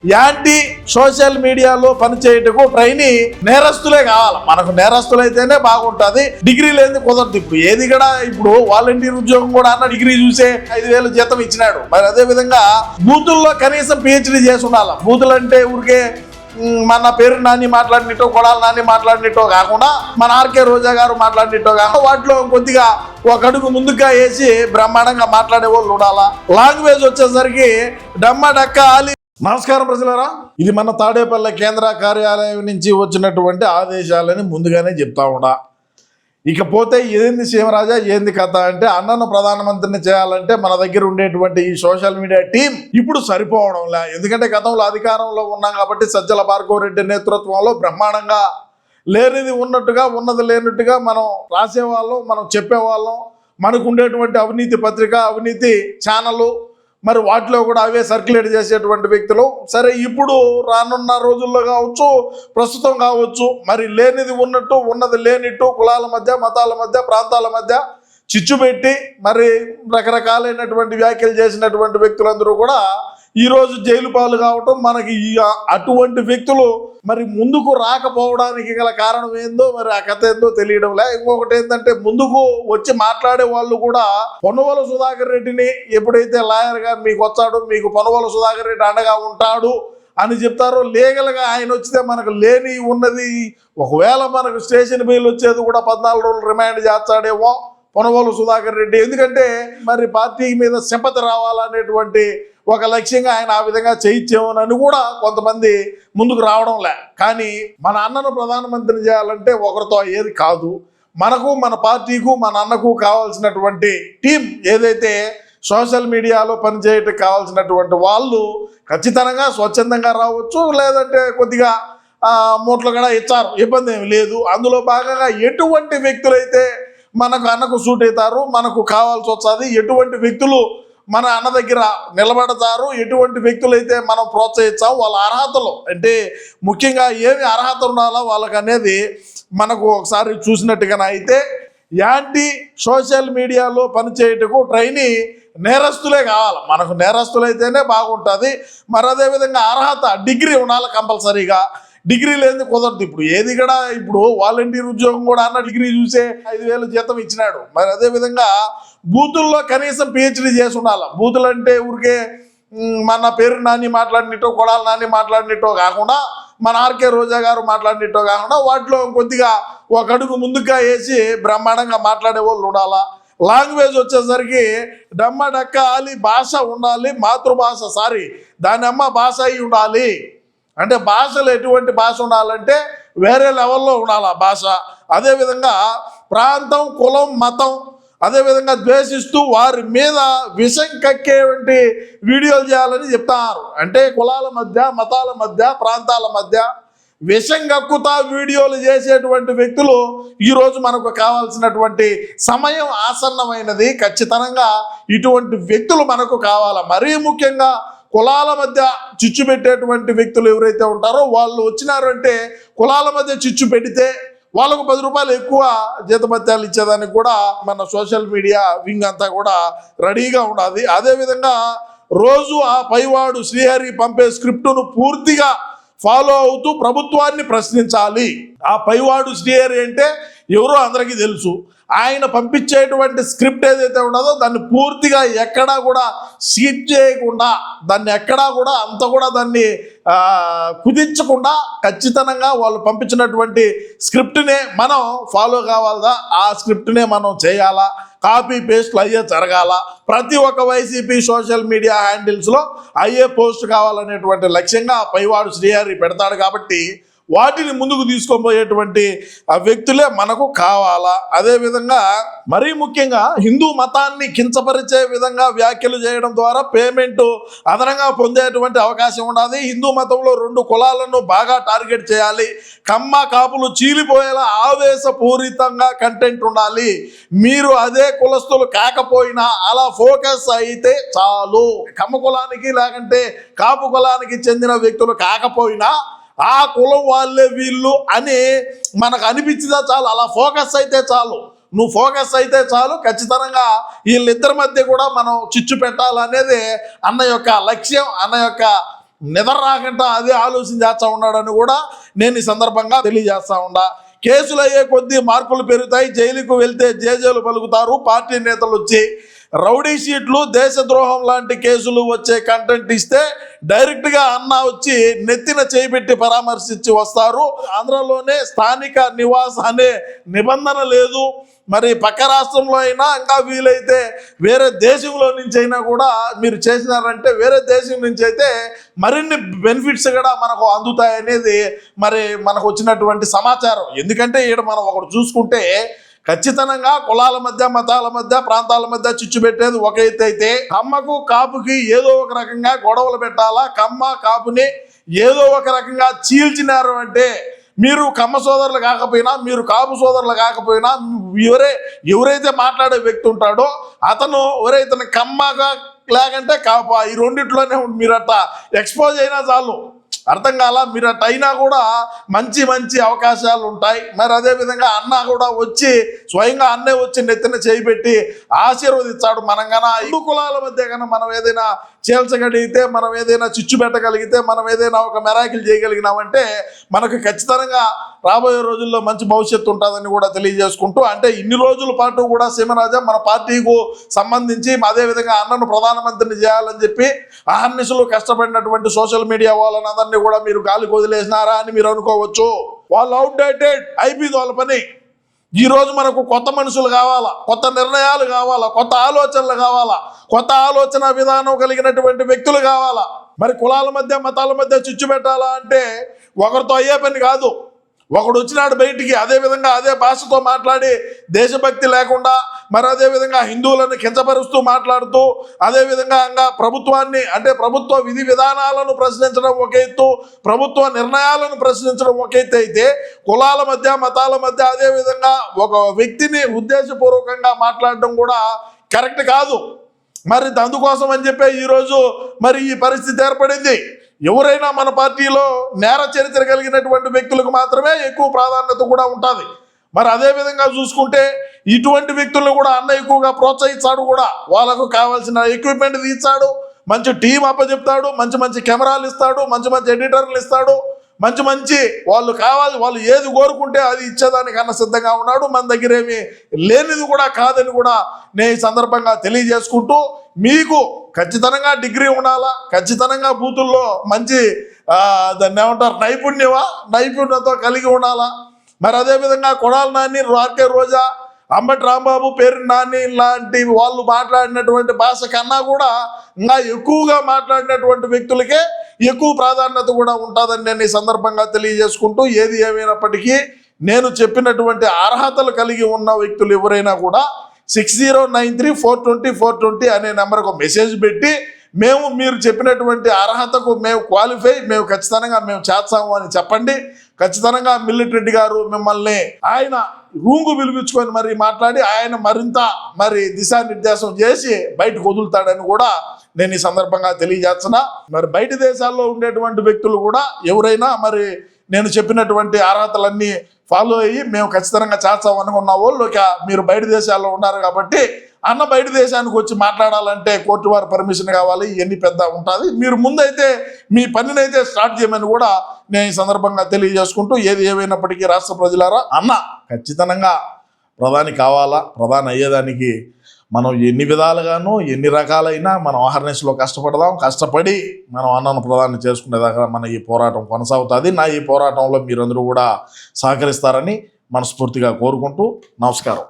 Anti social మీడియాలో పనిచేయటకు trainee నేరస్తులే కావాలి. మనకు నేరస్తులైతేనే బాగుంటుంది, డిగ్రీ లేని కుదరదు. ఇప్పుడు ఏది కూడా ఇప్పుడు వాలంటీర్ ఉద్యోగం కూడా అన్న డిగ్రీ చూసే 5,000 జీతం ఇచ్చినాడు. మరి అదే విధంగా బూతుల్లో కనీసం పిహెచ్డి చేసి ఉండాలి. బూతులు అంటే ఊరికే మన పేరు నాని మాట్లాడినట్టో, కొడాల నాని మాట్లాడినట్టో కాకుండా మన ఆర్కే రోజా గారు మాట్లాడినట్టో కాకుండా వాటిలో కొద్దిగా ఒక అడుగు ముందుగా వేసి బ్రహ్మాండంగా మాట్లాడే వాళ్ళు ఉండాలా. లాంగ్వేజ్ వచ్చేసరికి డమ్మ డక్క ఆలి. నమస్కారం ప్రజలారా, ఇది మన తాడేపల్లి కేంద్ర కార్యాలయం నుంచి వచ్చినటువంటి ఆదేశాలని ముందుగానే చెప్తా ఉండా. ఇకపోతే ఏంది సీమరాజా, ఏంది కథ అంటే, అన్నను ప్రధానమంత్రిని చేయాలంటే మన దగ్గర ఉండేటువంటి ఈ సోషల్ మీడియా టీం ఇప్పుడు సరిపోవడంలే. ఎందుకంటే గతంలో అధికారంలో ఉన్నాం కాబట్టి సజ్జల భార్గవరెడ్డి నేతృత్వంలో బ్రహ్మాండంగా లేనిది ఉన్నట్టుగా, ఉన్నది లేనట్టుగా మనం రాసేవాళ్ళం, మనం చెప్పేవాళ్ళం. మనకు ఉండేటువంటి అవినీతి పత్రిక, అవినీతి ఛానళ్ళు, మరి వాటిలో కూడా అవే సర్క్యులేట్ చేసేటువంటి వ్యక్తులు. సరే, ఇప్పుడు రానున్న రోజుల్లో కావచ్చు, ప్రస్తుతం కావచ్చు, మరి లేనిది ఉన్నట్టు, ఉన్నది లేనిట్టు, కులాల మధ్య, మతాల మధ్య, ప్రాంతాల మధ్య చిచ్చు పెట్టి మరి రకరకాలైనటువంటి వ్యాఖ్యలు చేసినటువంటి వ్యక్తులందరూ కూడా ఈరోజు జైలు పాలు కావటం, మనకి అటువంటి వ్యక్తులు మరి ముందుకు రాకపోవడానికి గల కారణం ఏందో, మరి ఆ కథ ఏందో తెలియడం లే. ఇంకొకటి ఏంటంటే, ముందుకు వచ్చి మాట్లాడే వాళ్ళు కూడా పొన్నవోలు సుధాకర్ రెడ్డిని ఎప్పుడైతే లాయర్గా మీకు వచ్చాడు, మీకు పొన్నవోలు సుధాకర్ రెడ్డి అండగా ఉంటాడు అని చెప్తారో, లీగల్గా ఆయన వచ్చితే మనకు లేని ఉన్నది, ఒకవేళ మనకు స్టేషన్ బెయిల్ వచ్చేది కూడా 14 రోజులు రిమాండ్ చేస్తాడేమో పొన్నవోలు సుధాకర్ రెడ్డి. ఎందుకంటే మరి పార్టీ మీద సింపతి రావాలనేటువంటి ఒక లక్ష్యంగా ఆయన ఆ విధంగా చేయించేమోనని కూడా కొంతమంది ముందుకు రావడంలే. కానీ మన అన్నను ప్రధానమంత్రిని చేయాలంటే ఒకరితో అయ్యేది కాదు. మనకు, మన పార్టీకు, మన అన్నకు కావాల్సినటువంటి టీం ఏదైతే సోషల్ మీడియాలో పనిచేయటం కావాల్సినటువంటి వాళ్ళు ఖచ్చితంగా స్వచ్ఛందంగా రావచ్చు, లేదంటే కొద్దిగా మూట్లు కూడా ఇచ్చారు, ఇబ్బంది ఏమి లేదు. అందులో భాగంగా ఎటువంటి వ్యక్తులైతే మనకు అన్నకు సూట్ అవుతారు, మనకు కావాల్సి వస్తుంది, ఎటువంటి వ్యక్తులు మన అన్న దగ్గర నిలబడతారు, ఎటువంటి వ్యక్తులైతే మనం ప్రోత్సహించాము, వాళ్ళ అర్హతలు అంటే ముఖ్యంగా ఏమి అర్హత ఉండాలో వాళ్ళకి అనేది మనకు ఒకసారి చూసినట్టుగా అయితే, యాంటీ సోషల్ మీడియాలో పనిచేయటకు ట్రైనీ నేరస్తులే కావాలి. మనకు నేరస్తులైతేనే బాగుంటుంది. మరి అదేవిధంగా అర్హత డిగ్రీ ఉండాలి కంపల్సరీగా, డిగ్రీ లేని కుదరదు. ఇప్పుడు ఏది కూడా ఇప్పుడు వాలంటీర్ ఉద్యోగం కూడా అన్న డిగ్రీ చూసే 5,000 జీతం ఇచ్చినాడు. మరి అదేవిధంగా బూతుల్లో కనీసం పిహెచ్డి చేసి ఉండాలి. బూతులు అంటే ఊరికే మన పేరు నాని మాట్లాడినట్టో, కొడాల నాని మాట్లాడినట్టో కాకుండా మన ఆర్కే రోజా గారు మాట్లాడినట్టో కాకుండా వాటిలో కొద్దిగా ఒక అడుగు ముందుగా వేసి బ్రహ్మాండంగా మాట్లాడే వాళ్ళు ఉండాలా. లాంగ్వేజ్ వచ్చేసరికి డమ్మ డక్క ఆలి, భాష ఉండాలి, మాతృభాష దాని అమ్మ భాష అయి ఉండాలి. అంటే భాషలు ఎటువంటి భాష ఉండాలంటే వేరే లెవెల్లో ఉండాలి ఆ భాష. అదేవిధంగా ప్రాంతం, కులం, మతం అదేవిధంగా ద్వేషిస్తూ వారి మీద విషం కక్కేటువంటి వీడియోలు చేయాలని చెప్తారు. అంటే కులాల మధ్య, మతాల మధ్య, ప్రాంతాల మధ్య విషం కక్కుతా వీడియోలు చేసేటువంటి వ్యక్తులు ఈరోజు మనకు కావాల్సినటువంటి సమయం ఆసన్నమైనది. ఖచ్చితంగా ఇటువంటి వ్యక్తులు మనకు కావాలి. మరీ ముఖ్యంగా కులాల మధ్య చిచ్చు పెట్టేటువంటి వ్యక్తులు ఎవరైతే ఉంటారో వాళ్ళు వచ్చినారంటే, కులాల మధ్య చిచ్చు పెడితే వాళ్ళకు 10 రూపాయలు ఎక్కువ జీతభత్యాలు ఇచ్చేదానికి కూడా మన సోషల్ మీడియా వింగ్ అంతా కూడా రెడీగా ఉండాలి. అదేవిధంగా రోజు ఆ పైవాడు శ్రీహరి పంపే స్క్రిప్టును పూర్తిగా ఫాలో అవుతూ ప్రభుత్వాన్ని ప్రశ్నించాలి. ఆ పైవాడు శ్రీహరి అంటే ఎవరో అందరికీ తెలుసు. ఆయన పంపించేటువంటి స్క్రిప్ట్ ఏదైతే ఉన్నదో దాన్ని పూర్తిగా ఎక్కడా కూడా స్కిప్ చేయకుండా, దాన్ని ఎక్కడా కూడా అంత కూడా దాన్ని కుదించకుండా ఖచ్చితంగా వాళ్ళు పంపించినటువంటి స్క్రిప్ట్నే మనం ఫాలో కావాలా, ఆ స్క్రిప్ట్నే మనం చేయాలా, కాపీ పేస్ట్లు అయ్యే జరగాల. ప్రతి ఒక్క వైసీపీ సోషల్ మీడియా హ్యాండిల్స్లో అయ్యే పోస్ట్ కావాలనేటువంటి లక్ష్యంగా పైవాడు శ్రీహరి పెడతాడు. కాబట్టి వాటిని ముందుకు తీసుకొని ఆ వ్యక్తులే మనకు కావాలా. అదేవిధంగా మరీ ముఖ్యంగా హిందూ మతాన్ని కించపరిచే విధంగా వ్యాఖ్యలు చేయడం ద్వారా పేమెంట్ అదనంగా పొందేటువంటి అవకాశం ఉన్నది. హిందూ మతంలో 2 కులాలను బాగా టార్గెట్ చేయాలి. కమ్మ కాపులు చీలిపోయేలా ఆవేశపూరితంగా కంటెంట్ ఉండాలి. మీరు అదే కులస్తులు కాకపోయినా అలా ఫోకస్ అయితే చాలు. కమ్మ కులానికి లేకంటే కాపు కులానికి చెందిన వ్యక్తులు కాకపోయినా ఆ కులం వాళ్ళే వీళ్ళు అని మనకు అనిపించిందా చాలు, అలా ఫోకస్ అయితే చాలు. నువ్వు ఫోకస్ అయితే చాలు. ఖచ్చితంగా వీళ్ళిద్దరి మధ్య కూడా మనం చిచ్చు పెట్టాలనేది అన్న యొక్క లక్ష్యం, అన్న యొక్క నిద్ర రాకుండా అదే ఆలోచన చేస్తూ ఉన్నాడని కూడా నేను ఈ సందర్భంగా తెలియజేస్తా ఉండా. కేసులు అయ్యే కొద్దీ మార్కులు పెరుగుతాయి, జైలుకు వెళ్తే జేజేలు పలుకుతారు. పార్టీ నేతలు వచ్చి రౌడీ షీట్లు, దేశద్రోహం లాంటి కేసులు వచ్చే కంటెంట్ ఇస్తే డైరెక్ట్గా అన్న వచ్చి నెత్తిన చేయిబెట్టి పరామర్శించి వస్తారు. ఆంధ్రలోనే స్థానిక నివాస అనే నిబంధన లేదు. మరి పక్క రాష్ట్రంలో అయినా ఇంకా వీలైతే వేరే దేశంలో నుంచి అయినా కూడా మీరు చేసినారంటే వేరే దేశం నుంచి అయితే మరిన్ని బెనిఫిట్స్ కూడా మనకు అందుతాయనేది మరి మనకు వచ్చినటువంటి సమాచారం. ఎందుకంటే ఇక్కడ మనం ఒకటి చూసుకుంటే ఖచ్చితంగా కులాల మధ్య, మతాల మధ్య, ప్రాంతాల మధ్య చిచ్చు పెట్టేది ఒక ఎత్తు అయితే, కమ్మకు కాపుకి ఏదో ఒక రకంగా గొడవలు పెట్టాలా, కమ్మ కాపుని ఏదో ఒక రకంగా చీల్చినారు అంటే మీరు కమ్మ సోదరులు కాకపోయినా, మీరు కాపు సోదరులు కాకపోయినా, ఎవరైతే మాట్లాడే వ్యక్తి ఉంటాడో అతను ఇతను కమ్మగా లేకంటే కాపా ఈ రెండిట్లోనే మీరు అట్లా ఎక్స్పోజ్ అయినా చాలు, అర్థం కాల, మీరు అట్ట అయినా కూడా మంచి మంచి అవకాశాలు ఉంటాయి. మరి అదేవిధంగా అన్న కూడా వచ్చి స్వయంగా అన్నే వచ్చి నెత్తిన చేయిబెట్టి ఆశీర్వదించాడు. మనం కన్నా ఇరు కులాల మధ్య కన్నా మనం ఏదైనా చేల్చగలిగితే, మనం ఏదైనా చిచ్చు పెట్టగలిగితే, మనం ఏదైనా ఒక మెరాకిల్ చేయగలిగినామంటే మనకు ఖచ్చితంగా రాబోయే రోజుల్లో మంచి భవిష్యత్తు ఉంటుందని కూడా తెలియజేసుకుంటూ, అంటే ఇన్ని రోజుల పాటు కూడా సీమరాజా మన పార్టీకు సంబంధించి అదేవిధంగా అన్నను ప్రధానమంత్రిని చేయాలని చెప్పి అహర్నిశలు కష్టపడినటువంటి సోషల్ మీడియా వాళ్ళని అందరినీ కూడా మీరు గాలికి వదిలేసినారా అని మీరు అనుకోవచ్చు. వాళ్ళు అవుట్డేటెడ్, అయిపోయింది వాళ్ళ పని. ఈరోజు మనకు కొత్త మనుషులు కావాలా, కొత్త నిర్ణయాలు కావాలా, కొత్త ఆలోచనలు కావాలా, కొత్త ఆలోచన విధానం కలిగినటువంటి వ్యక్తులు కావాలా. మరి కులాల మధ్య, మతాల మధ్య చిచ్చు పెట్టాలా అంటే ఒకరితో అయ్యే పని కాదు. ఒకడు వచ్చినాడు బయటికి అదేవిధంగా అదే భాషతో మాట్లాడి దేశభక్తి లేకుండా, మరి అదేవిధంగా హిందువులను కించపరుస్తూ మాట్లాడుతూ, అదేవిధంగా ఇంకా ప్రభుత్వాన్ని అంటే ప్రభుత్వ విధి విధానాలను ప్రశ్నించడం ఒక ఎత్తు, ప్రభుత్వ నిర్ణయాలను ప్రశ్నించడం ఒక ఎత్తు అయితే, కులాల మధ్య, మతాల మధ్య అదేవిధంగా ఒక వ్యక్తిని ఉద్దేశపూర్వకంగా మాట్లాడడం కూడా కరెక్ట్ కాదు. మరి అందుకోసం అని చెప్పి ఈరోజు మరి ఈ పరిస్థితి ఏర్పడింది. ఎవరైనా మన పార్టీలో నేర చరిత్ర కలిగినటువంటి వ్యక్తులకు మాత్రమే ఎక్కువ ప్రాధాన్యత కూడా ఉంటుంది. మరి అదేవిధంగా చూసుకుంటే ఇటువంటి వ్యక్తులను కూడా అన్న ఎక్కువగా ప్రోత్సహించాడు కూడా. వాళ్ళకు కావాల్సిన ఎక్విప్మెంట్ తీస్తాడు, మంచి టీం అప్పచెప్తాడు, మంచి మంచి కెమెరాలు ఇస్తాడు, మంచి మంచి ఎడిటర్లు ఇస్తాడు, మంచి మంచి వాళ్ళు ఏది కోరుకుంటే అది ఇచ్చేదానికన్నా సిద్ధంగా ఉన్నాడు. మన దగ్గర ఏమి లేనిది కూడా కాదని కూడా నేను ఈ సందర్భంగా తెలియజేసుకుంటూ, మీకు ఖచ్చితంగా డిగ్రీ ఉండాలా, ఖచ్చితంగా బూతుల్లో మంచి దాన్ని ఏమంటారు నైపుణ్యత కలిగి ఉండాలా. మరి అదేవిధంగా కొడాలి నాని, ఆర్కే రోజా, అంబటి రాంబాబు, పేరు నాని లాంటి వాళ్ళు మాట్లాడినటువంటి భాష కన్నా కూడా ఇంకా ఎక్కువగా మాట్లాడినటువంటి వ్యక్తులకే ఎక్కువ ప్రాధాన్యత కూడా ఉంటుందని నేను ఈ సందర్భంగా తెలియజేసుకుంటూ, ఏది ఏమైనప్పటికీ నేను చెప్పినటువంటి అర్హతలు కలిగి ఉన్న వ్యక్తులు ఎవరైనా కూడా 6093420420 అనే నెంబర్కు మెసేజ్ పెట్టి మీరు చెప్పినటువంటి అర్హతకు మేము క్వాలిఫై, మేము ఖచ్చితంగా చేస్తాము అని చెప్పండి. ఖచ్చితంగా మిల్లెట్ రెడ్డి గారు మిమ్మల్ని ఆయన రూంగు పిలిపించుకొని మరి మాట్లాడి ఆయన మరింత దిశానిర్దేశం చేసి బయటకు వదులుతాడని కూడా నేను ఈ సందర్భంగా తెలియజేస్తున్నా. మరి బయట దేశాల్లో ఉండేటువంటి వ్యక్తులు కూడా ఎవరైనా మరి నేను చెప్పినటువంటి అర్హతలన్నీ ఫాలో అయ్యి మేము ఖచ్చితంగా చేస్తామని ఉన్న వాళ్ళు మీరు బయట దేశాల్లో ఉన్నారు కాబట్టి అన్న బయట దేశానికి వచ్చి మాట్లాడాలంటే కోర్టు వారి పర్మిషన్ కావాలి, ఇవన్నీ పెద్ద ఉంటుంది. మీరు ముందైతే మీ పనినైతే స్టార్ట్ చేయమని కూడా నేను ఈ సందర్భంగా తెలియజేసుకుంటూ, ఏది ఏమైనప్పటికీ రాష్ట్ర ప్రజలారా అన్న ఖచ్చితంగా ప్రధాని కావాలా. ప్రధాని అయ్యేదానికి మనం ఎన్ని విధాలుగానూ ఎన్ని రకాలైనా మనం అహర్నిశలో కష్టపడి మనం అన్నను ప్రధాని చేసుకునేదాకా మన ఈ పోరాటం కొనసాగుతుంది. ఈ పోరాటంలో మీరందరూ కూడా సహకరిస్తారని మనస్ఫూర్తిగా కోరుకుంటూ నమస్కారం.